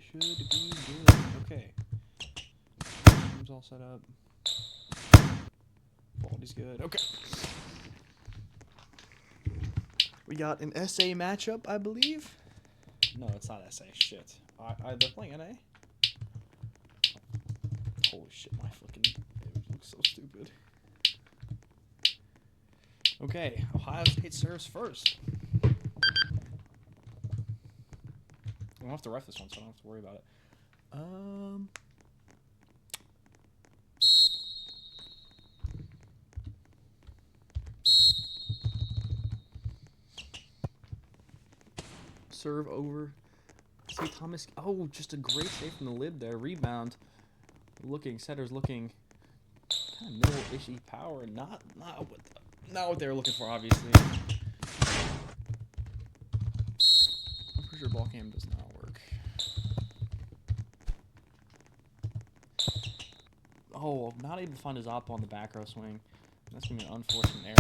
should be good. Okay. Team's all set up. Quality's good. Okay. We got an SA matchup, I believe. No, it's not SA. Shit. They're playing NA? Holy shit, my fucking image looks so stupid. Okay, Ohio State serves first. I don't have to ref this one, so I don't have to worry about it. Serve over. St. Thomas. Oh, just a great save from the lid there. Rebound. Setters looking kind of middle-ishy power. Not what they were looking for, obviously. I'm pretty sure ball cam does not work. Oh, not able to find his op on the back row swing. That's gonna be an unfortunate error.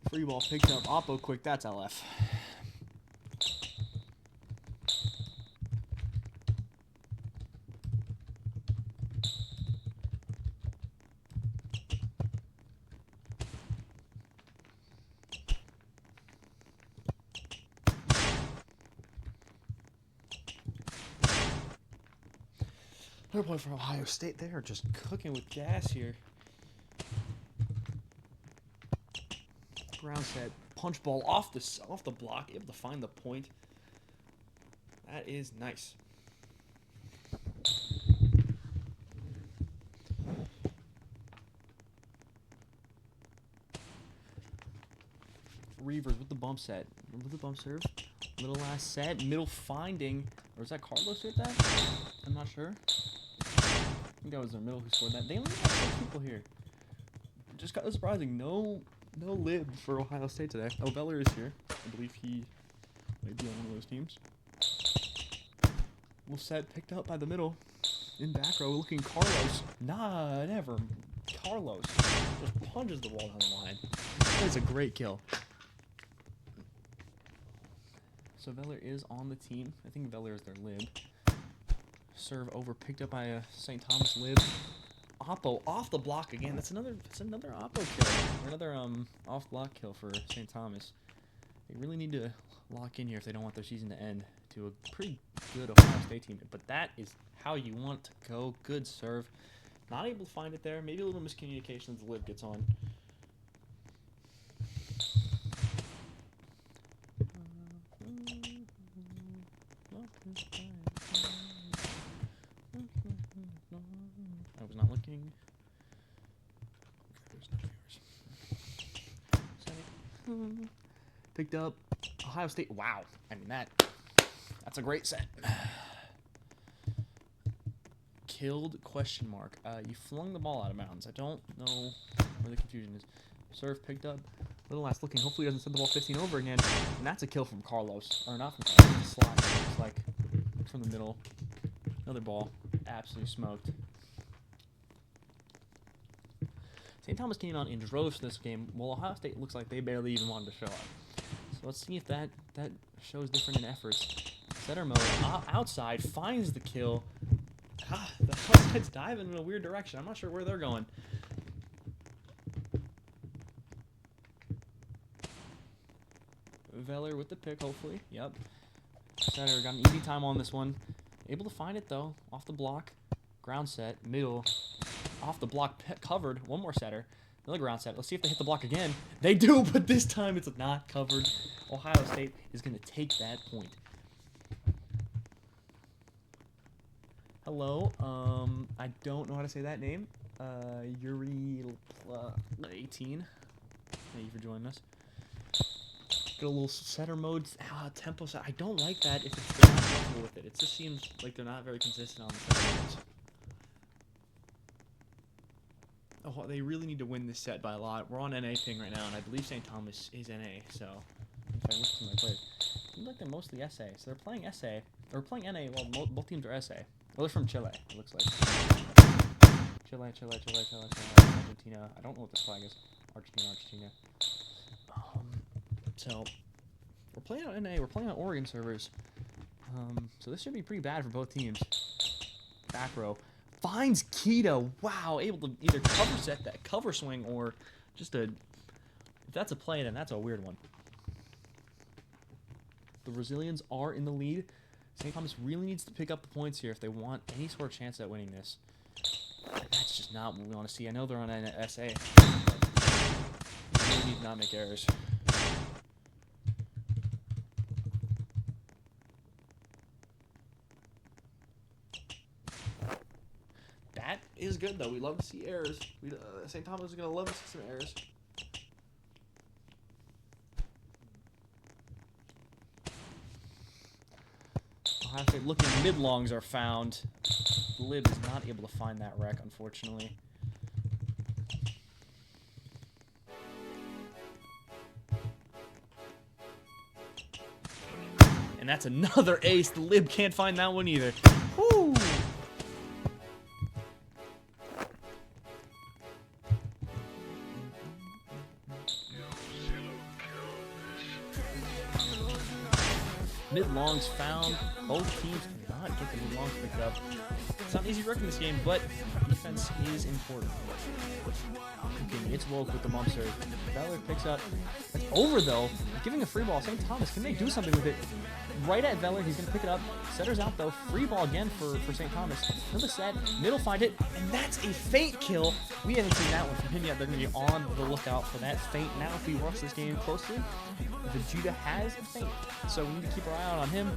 Free ball picked up. Oppo quick. That's LF. Third point for Ohio State. They are just cooking with gas here. Ground set, punch ball off the block, able to find the point. That is nice. Reavers with the bump set, with the bump serve. Little last set, middle finding, or is that Carlos with that? I'm not sure. I think that was their middle who scored that. They only have 6 people here. Just kind of surprising. No lib for Ohio State today. Oh, Beller is here. I believe he might be on one of those teams. Little set picked up by the middle. In back row, looking Carlos. Nah, never. Carlos just punches the ball down the line. That's a great kill. So Veller is on the team. I think Veller is their lib. Serve over, picked up by a St. Thomas lib. Oppo off the block again. That's another Oppo kill. Or another off block kill for St. Thomas. They really need to lock in here if they don't want their season to end to a pretty good Ohio State team. But that is how you want to go. Good serve. Not able to find it there. Maybe a little miscommunication as the lid gets on. I was not looking. Picked up Ohio State. Wow. I mean, that's a great set. Killed question mark. You flung the ball out of bounds. I don't know where the confusion is. Serve picked up. Little last looking. Hopefully he doesn't send the ball 15 over again. And that's a kill from Carlos. Or not from Carlos. It's a slide. It's like from the middle. Another ball. Absolutely smoked. St. Thomas came out in droves this game. Well, Ohio State looks like they barely even wanted to show up. So let's see if that shows different in efforts. Setter mode. Outside. Finds the kill. The outside's diving in a weird direction. I'm not sure where they're going. Veller with the pick, hopefully. Yep. Setter got an easy time on this one. Able to find it, though. Off the block. Ground set. Middle. Off the block. Covered. One more setter. Another ground set. Let's see if they hit the block again. They do, but this time it's not covered. Ohio State is going to take that point. Hello. I don't know how to say that name. Yuri 18. Thank you for joining us. Get a little setter mode, tempo set. I don't like that if they're not comfortable with it. It just seems like they're not very consistent on the setter modes. Oh, they really need to win this set by a lot. We're on NA ping right now, and I believe St. Thomas is NA, so if I look at my players, it seems like they're mostly SA. So they're playing SA, or playing NA, well, both teams are SA. Well, they're from Chile, it looks like. Chile, Argentina. I don't know what this flag is. Argentina. So we're playing on NA. We're playing on Oregon servers. So this should be pretty bad for both teams. Back row finds Keto. Wow, able to either cover set that cover swing or just a. If that's a play, then that's a weird one. The Brazilians are in the lead. St. Thomas really needs to pick up the points here if they want any sort of chance at winning this. That's just not what we want to see. I know they're on an SA. They really need to not make errors. That is good, though. We love to see errors. St. Thomas is going to love to see some errors. Ohio State looking mid-longs are found. The lib is not able to find that wreck, unfortunately. And that's another ace. The lib can't find that one either. Woo! Mid-longs found. Both teams cannot get the mid-longs picked up. It's not easy working this game, but defense is important. Okay, it's woke with the bump serve. Butler picks up. It's over, though. Giving a free ball. St. Thomas, can they do something with it? Right at Veller, he's going to pick it up. Setter's out, though. Free ball again for St. Thomas. Another set. Middle find it, and that's a feint kill. We haven't seen that one from him yet. They're going to be on the lookout for that feint. Now, if we watch this game closely, Vegeta has a feint. So we need to keep our eye out on him.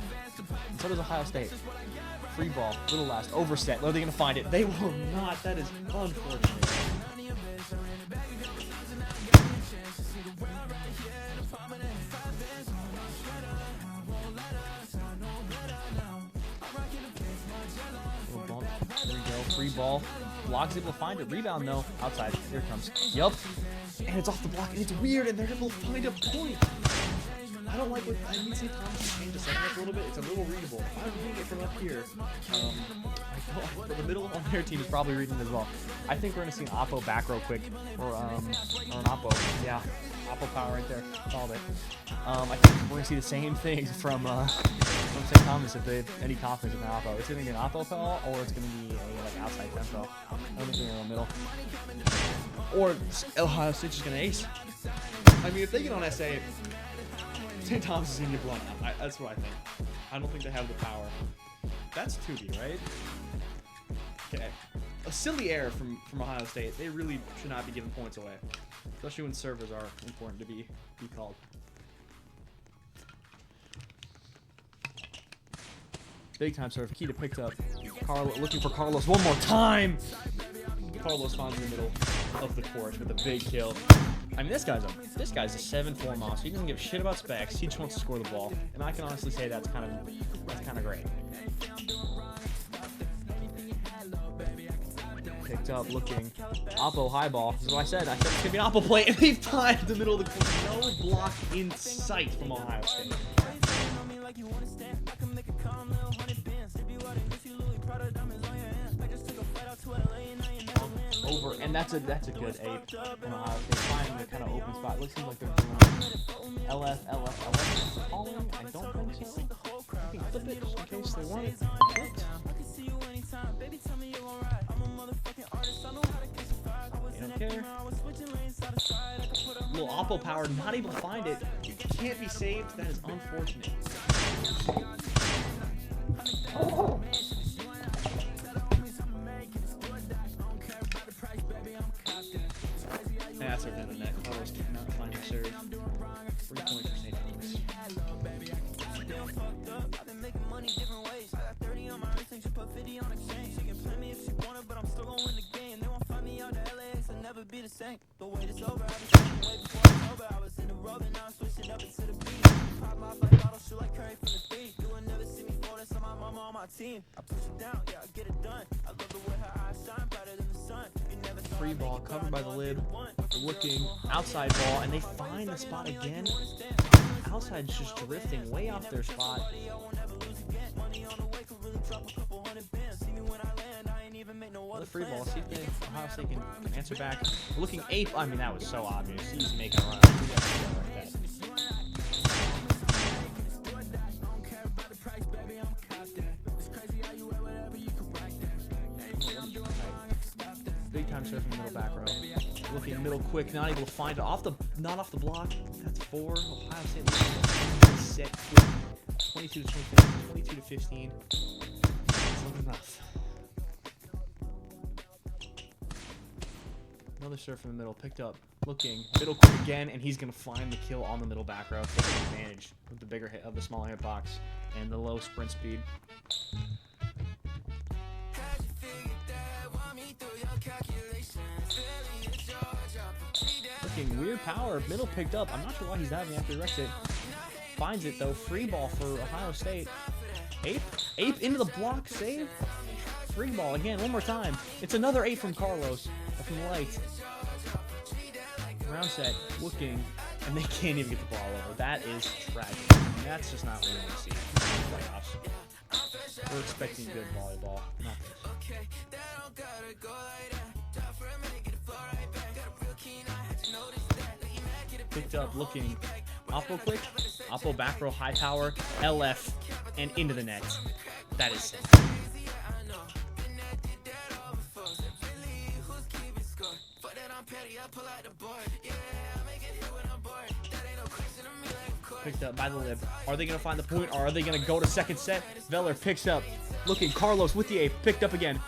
And so does Ohio State. Free ball. Little last. Overset. Are they going to find it? They will not. That is unfortunate. There we go. Free ball. Block's able to find it. Rebound, though. Outside. Here it comes. Yup. And it's off the block. And it's weird. And they're able to find a point. I don't like what I need to see Thomas change the setting up a little bit. It's a little readable. If I'm reading it from up here, I know the middle on their team is probably reading it as well. I think we're going to see an Oppo back real quick. Or an Oppo. Yeah. Oppo power right there. Called it. I think we're going to see the same thing from St. Thomas if they have any confidence in the Oppo. It's going to be an Oppo foul, or it's going to be a outside tempo. I don't think they're in the middle. Or Ohio State's just going to ace. I mean, if they get on SA, St. Thomas is going to get blown out. That's what I think. I don't think they have the power. That's 2B, right? Okay. A silly error from Ohio State. They really should not be giving points away. Especially when servers are important to be called. Big time serve. Keita picked up. Looking for Carlos one more time. Carlos finds in the middle of the court with a big kill. I mean, this guy's a 7'4" monster. He doesn't give a shit about specs. He just wants to score the ball, and I can honestly say that's kind of great. Picked up, looking. Oppo high ball. This is what I said. I said it's gonna be an Oppo play, and he tied the middle of the court. No block in sight from Ohio State. Over, and that's a good ape from Ohio State. Finding the kind of open spot. Looks like they're doing LF calling. I don't think so. I think flip it just in case they want it. They don't care. Little Oppo power, not able to find it. Can't be saved. That is unfortunate. That's right down the net. Carlos cannot find a serve. 3 points for St. Thomas. Free ball covered by the lid. Looking outside ball, and they find the spot again. Outside's just drifting way off their spot. Another free ball. See if Ohio State can answer back. We're looking ape. I mean, that was so obvious. He's making a run. Like that. Big time serve from the middle back row. Looking middle quick, not able to find it. Not off the block. That's 4. Ohio State leading set 22 to 24, 22 to 15. That's not enough. Another serve from the middle, picked up, looking, middle quick again, and he's gonna find the kill on the middle back row, taking advantage of the bigger hit of the smaller hitbox and the low sprint speed. Looking weird power, middle picked up. I'm not sure why he's diving after he wrecks it. Finds it though, free ball for Ohio State. Ape into the block, save. Free ball again, one more time. It's another 8 from Carlos, from Light. Round set, looking, and they can't even get the ball over. That is tragic. And that's just not what we want to see in the playoffs. We're expecting good volleyball, not this. Picked up, looking, Oppo quick, Oppo back row, high power, LF, and into the net. That is sick. Picked up by the lip. Are they going to find the point, or are they going to go to second set? Veller picks up, looking, Carlos with the ape, picked up again.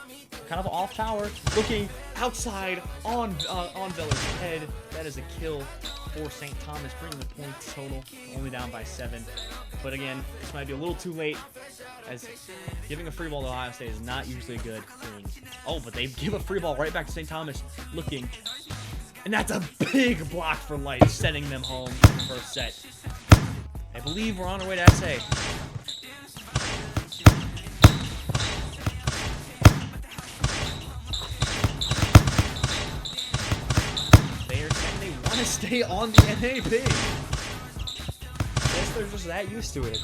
Kind of off power, looking outside on Veller's head. That is a kill for St. Thomas, bringing the points total only down by 7. But again, this might be a little too late, as giving a free ball to Ohio State is not usually a good thing. Oh, but they give a free ball right back to St. Thomas, looking, and that's a big block for Light, sending them home in the first set. I believe we're on our way to SA. To stay on the NAP. Guess they're just that used to it.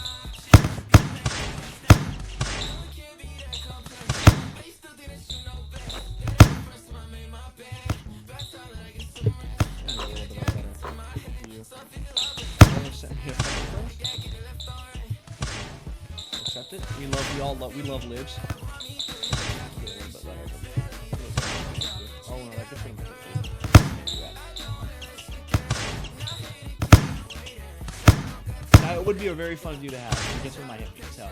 Accept it. We love libs. Oh no, that just wouldn't. It would be a very fun view to have. I guess we might have to tell.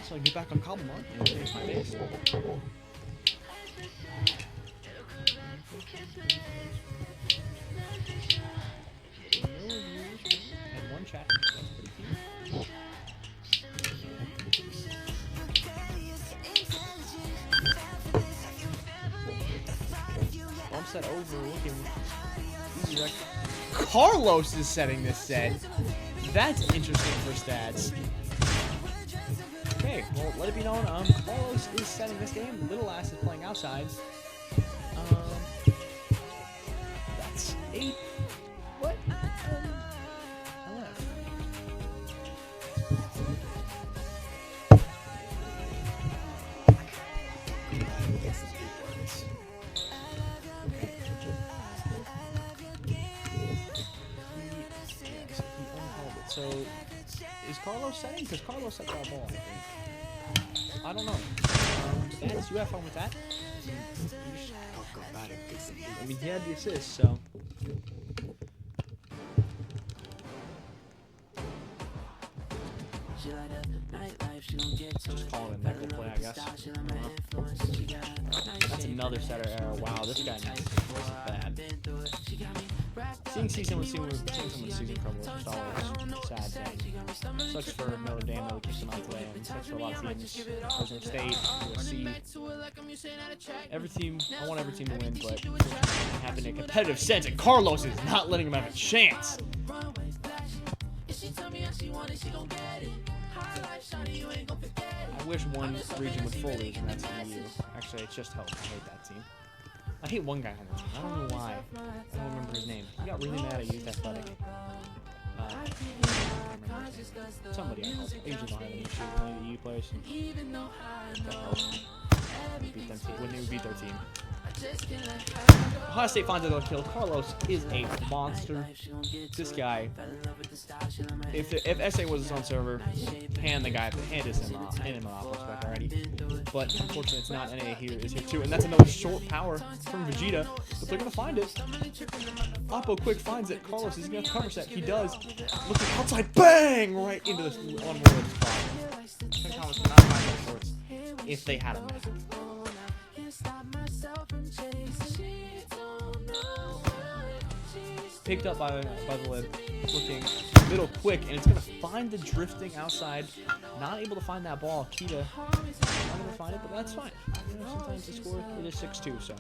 So I can get back on Cobblemont and finish my base. And one chat. That's pretty cute. Bump set over, looking easy rec. Carlos is setting this set. That's interesting for stats. Okay, Well, let it be known, Carlos is setting this game. Little Ass is playing outside. That's 8. What? LF. So, is Carlos setting? Because Carlos set that ball, I think. I don't know. Stats, you have fun with that. I mean, he had the assist, so. Just call it a nickel play, I guess. That's another setter error. Wow, this guy is bad. Seeing someone season crumble is just always a sad thing. Sucks for Notre Dame that we keep them out today, and sucks for a lot of teams. Fresno State, USC. Every team, I want every team to win, but it doesn't happen in a competitive sense, and Carlos is not letting him have a chance. I wish one region would full lose, and that's EU. Actually, it's just Hope. I hate that team. I hate one guy on the team. I don't know why. I don't remember his name. He got really mad at Youth Athletic. Somebody I hope. I usually don't have any issue with any of the EU players. Beat them when they beat their team. Ohio State finds another kill. Carlos is a monster. This guy, if SA was his own server, hand is him off respect already. But unfortunately, it's not. NA here is here too, and that's another short power from Vegeta. But they're gonna find it. Oppo quick finds it. Carlos is gonna cover set. He does. Looking outside, bang! Right into this unworthy spot. Thomas could not find those shorts if they had him. Picked up by the lid, looking middle quick, and it's gonna find the drifting outside. Not able to find that ball. Kita not able to find it, but that's fine. You know, sometimes the score it is 6-2, so.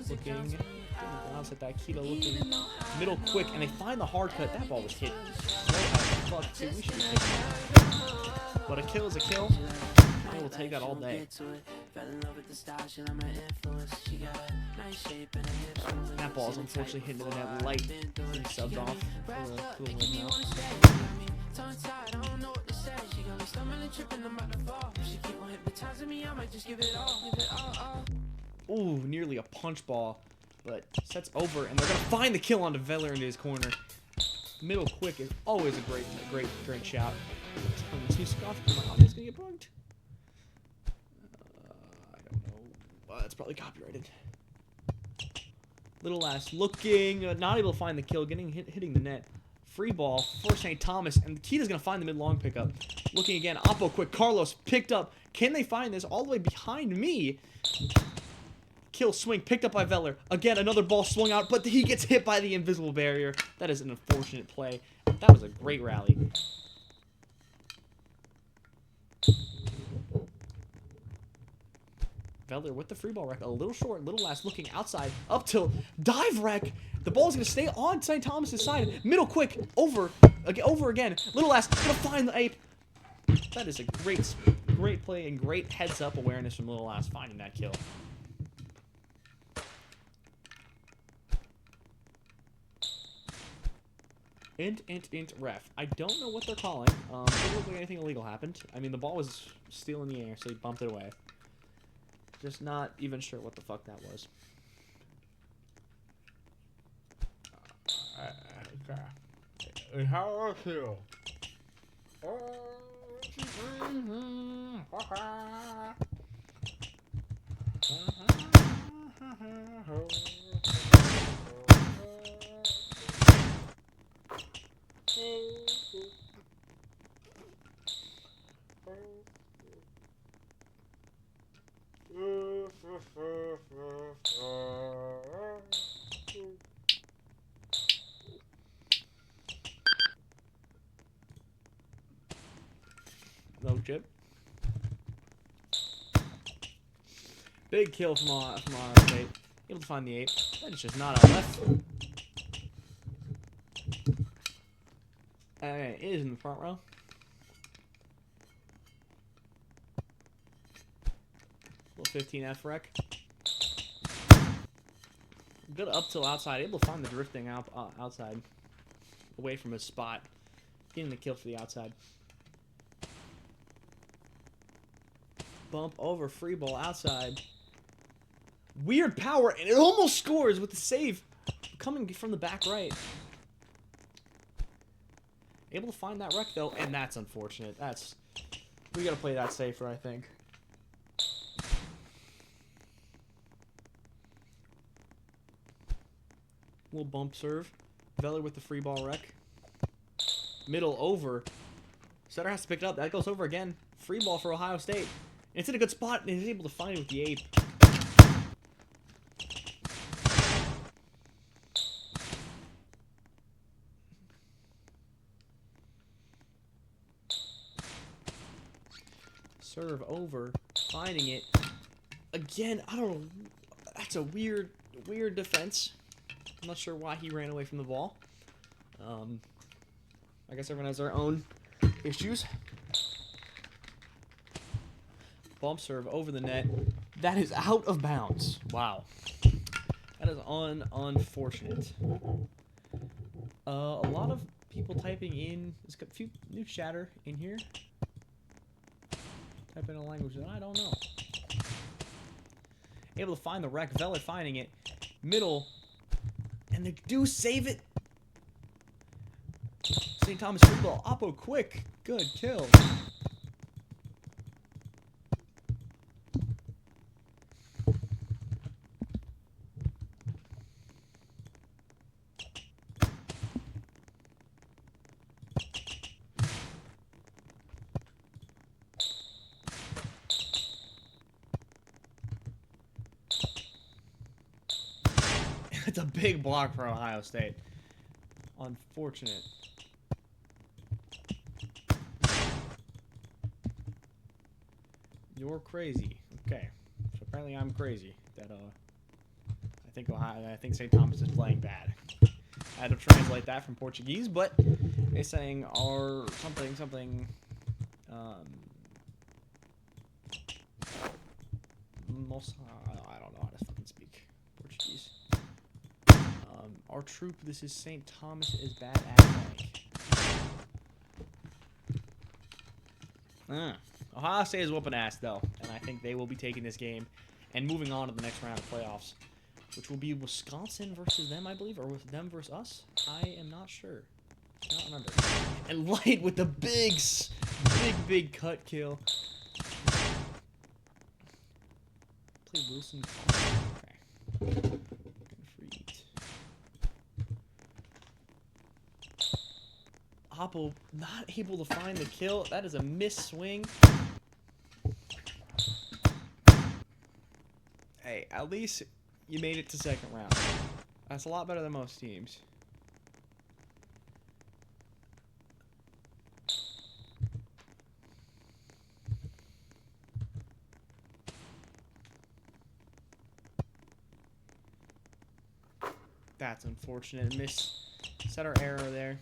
Looking, bounce at that. Kita looking middle quick, and they find the hard cut. That ball was hit so out of the fuck too. We should be taking that. But a kill is a kill. They will take that all day. That ball is unfortunately hitting the net light. He subbed off for a win now. Ooh, nearly a punch ball, but sets over, and they're gonna find the kill onto Veller into his corner. Middle quick is always a great shot. My audio's gonna get bugged. I don't know. That's probably copyrighted. Little Ass looking, not able to find the kill, hitting the net. Free ball for St. Thomas, and Kita's gonna find the mid-long pickup. Looking again, Oppo quick, Carlos picked up. Can they find this all the way behind me? Kill swing picked up by Veller. Again, another ball swung out, but he gets hit by the invisible barrier. That is an unfortunate play. That was a great rally. Veller with the free ball wreck, a little short, Little Ass looking outside, up tilt, dive wreck. The ball is going to stay on St. Thomas's side. Middle quick, over again. Little Ass going to find the ape. That is a great play and great heads-up awareness from Little Ass finding that kill. Int ref. I don't know what they're calling. Doesn't look like anything illegal happened. I mean, the ball was still in the air, so he bumped it away. Just not even sure what the fuck that was. Okay. How are you? No chip. Big kill from our state. Able to find the ape. That is just not our left. Alright, it is in the front row. 15 F rec. Good up till outside, able to find the drifting outside, away from his spot, getting the kill for the outside. Bump over, free ball outside. Weird power, and it almost scores with the save coming from the back right. Able to find that wreck though, and that's unfortunate. We gotta play that safer, I think. Little bump serve. Veller with the free ball wreck. Middle over. Setter has to pick it up. That goes over again. Free ball for Ohio State. And it's in a good spot, and he's able to find it with the 8. Serve over. Finding it. Again, I don't know. That's a weird defense. I'm not sure why he ran away from the ball. I guess everyone has their own issues. Bump serve over the net. That is out of bounds. Wow. That is unfortunate. A lot of people typing in. There's a few new chatter in here. Type in a language that I don't know. Able to find the wreck. Veller finding it. Middle. And they do save it. St. Thomas free ball. Oppo quick. Good kill. It's a big block for Ohio State. Unfortunate. You're crazy. Okay. So apparently I'm crazy. That I think St. Thomas is playing bad. I had to translate that from Portuguese, but it's saying our something I don't know how to fucking speak Portuguese. Our troop, this is St. Thomas, is bad at blank. Ohio State is whooping ass, though, and I think they will be taking this game and moving on to the next round of playoffs, which will be Wisconsin versus them, I believe, or with them versus us. I am not sure. I don't remember. And Light with the big cut kill. Play Wilson. Okay. Oppo not able to find the kill. That is a miss swing. Hey, at least you made it to second round. That's a lot better than most teams. That's unfortunate. Miss setter error there.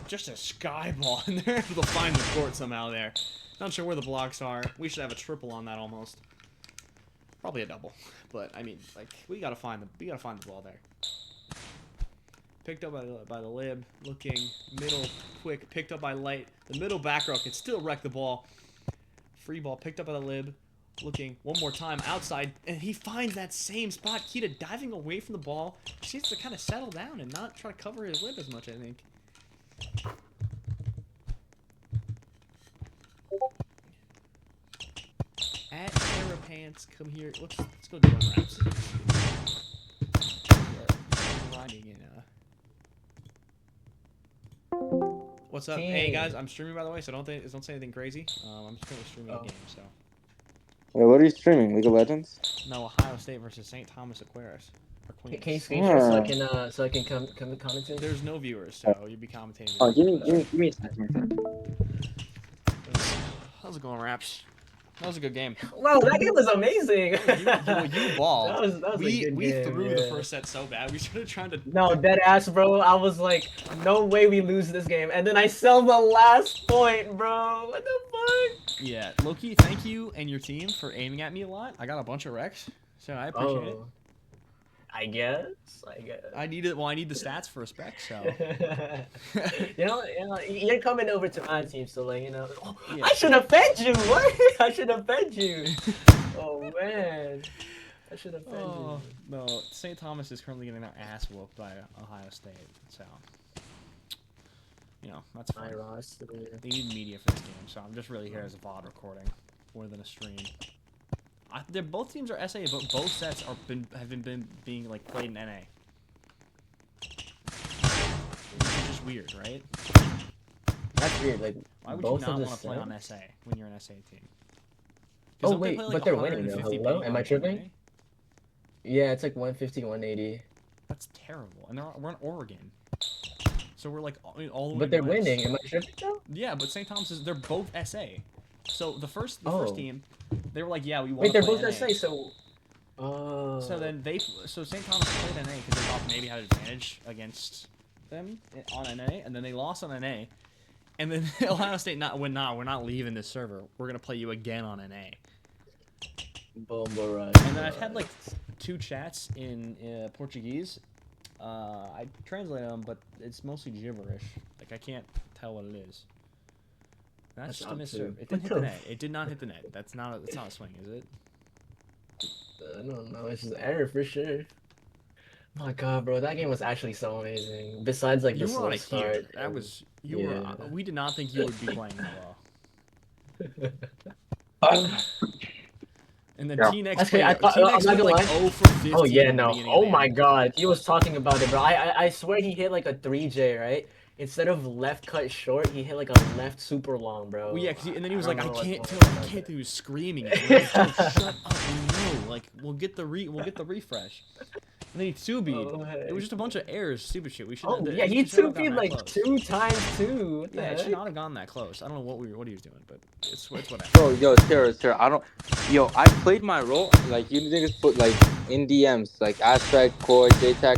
Just a sky ball, and they're able to find the court somehow there. Not sure where the blocks are. We should have a triple on that almost. Probably a double, but I mean, like we gotta find the ball there. Picked up by the lib, looking middle quick. Picked up by Light. The middle back row can still wreck the ball. Free ball picked up by the lib, looking one more time outside, and he finds that same spot. Kita diving away from the ball. She needs to kind of settle down and not try to cover his lip as much, I think. At Parapants, come here. Let's go do one wraps. What's up? Hey guys, I'm streaming by the way, so don't say anything crazy. I'm just gonna stream a game, so. Wait, what are you streaming? League of Legends? No, Ohio State versus St. Thomas Aquarius. Can you screenshot so I can come commentate? There's no viewers, so you'll be commentating. Oh, give me a second. How's it going, Raps? That was a good game. Wow, that game was amazing. You balled. That was a good We game, threw the yeah. first set so bad. We started trying to. No, dead ass, bro. I was like, no way we lose this game. And then I sell the last point, bro. What the fuck? Yeah, Loki, thank you and your team for aiming at me a lot. I got a bunch of wrecks, so I appreciate it. I guess. I need it. Well, I need the stats for a spec, so. You're coming over to my team, so like, Yeah. I should have fed you. What? I should have fed you. Oh man, I should have fed you. No, St. Thomas is currently getting their ass whooped by Ohio State, so. That's fine. My roster. They need media for this game, so I'm just really here as a VOD recording more than a stream. Both teams are SA, but both sets have been being like played in NA. Which is just weird, right? That's weird. Like, why would you both not of the want to play on sets? SA when you're an SA team? 'Cause Oh don't they wait, play, like, but they're winning though. 150 Hello? ping Am I on tripping? NA? Yeah, it's like 150, 180. That's terrible. And we're in Oregon, so we're like all the way. But they're west. winning. Am I tripping though? Yeah, but St. Thomas they're both SA. So the first Oh. team, they were like, yeah, we want Wait, to they're play both NA. SA, so. Oh. So then so St. Thomas played NA because they thought maybe had an advantage against them on NA, and then they lost on NA, and then Ohio State we're not leaving this server. We're gonna play you again on NA. Boom, And then I've had like 2 chats in Portuguese. I translate them, but it's mostly gibberish. Like I can't tell what it is. That's just a misserve. It didn't hit the net. It did not hit the net. That's not a swing, is it? I don't know. It's just error for sure. Oh my god, bro, that game was actually so amazing. Besides, like You the were on slow a start. heater. That was you Yeah. were. We did not think you would be playing that well. And then Yeah. T-Nex Actually, I played, thought- T-Nex I'm not went gonna like lie. 0 for 15 Oh yeah, in the no. beginning Oh of the my game. god, he was talking about it, bro. I swear he hit like a 3J, right? Instead of left cut short, he hit like a left super long, bro. Well, yeah, and then he was like, I don't know can't what's tell. going I on can't. there. He was screaming at me. Like, "Dude, shut up, no. Like, we'll get the refresh. And then he 2B'd. Oh, hey. It was just a bunch of errors, stupid shit. We should. Oh yeah, he 2B'd like 2 times 2. What the Yeah, it should heck? not have gone that close. I don't know what he was doing, but it's whatever. Bro, yo, Sarah, I played my role. Like, you niggas put, like, in DMs, like, Aspect, Core, JTAC.